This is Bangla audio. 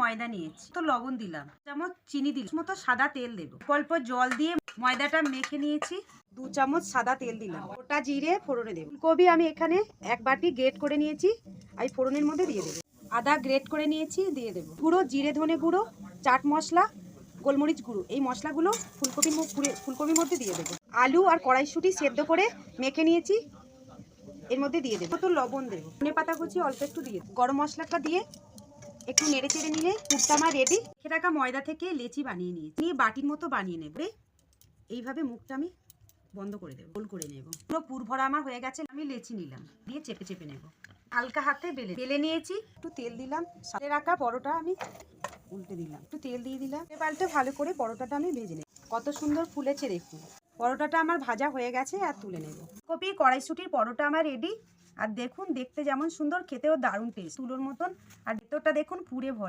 ময়দা নিয়েছি, তো লবণ দিলাম, চামচ চিনি দিলাম, মতো সাদা তেল দেবো, অল্প জল দিয়ে ময়দাটা মেখে নিয়েছি। 2 চামচ সাদা তেল দিলাম, গোটা জিরে ফোড়নে দেবো। ফুলকপি আমি এখানে 1 বাটি গ্রেট করে নিয়েছি, এই ফোড়নের মধ্যে দিয়ে দেবো। আদা গ্রেট করে নিয়েছি, দিয়ে দেবো। গুঁড়ো জিরে ধনে গুঁড়ো, চাট মশলা, গোলমরিচ গুঁড়ো, এই মশলাগুলো ফুলকপির মধ্যে দিয়ে দেবো। আলু আর কড়াইশুঁটি সেদ্ধ করে মেখে নিয়েছি, এর মধ্যে দিয়ে দেবো। তো লবণ দেবো, ধনে পাতা কুচি অল্প একটু দিয়ে দেবো। গরম মশলাটা দিয়ে একটু নেড়ে চেড়ে নিলে পুরটা আমার রেডি। রেখে রাখা ময়দা থেকে লেচি বানিয়ে নিয়েছি, নিয়ে বাটির মতো বানিয়ে নেব। এইভাবে মুখটা আমি বন্ধ করে দেবো, গোল করে নেব। পুরো পুর ভরা আমার হয়ে গেছে, আমি লেচি নিলাম, দিয়ে চেপে চেপে নেব। হালকা হাতে বেলে নিয়েছি, একটু তেল দিলাম। সাথে রাখা পরোটা আমি উল্টে দিলাম, একটু তেল দিয়ে দিলাম, পাল্টে ভালো করে পরোটাটা আমি ভেজে নেব। কত সুন্দর ফুলেছে দেখুন। পরোটাটা আমার ভাজা হয়ে গেছে, আর তুলে নেব। কপি কড়াইশুঁটির পরোটা আমার রেডি। আর দেখুন, দেখতে যেমন সুন্দর, খেতেও দারুণ টেস্ট, তুলোর মতন। আর ভেতরটা দেখুন পুরে ভরা।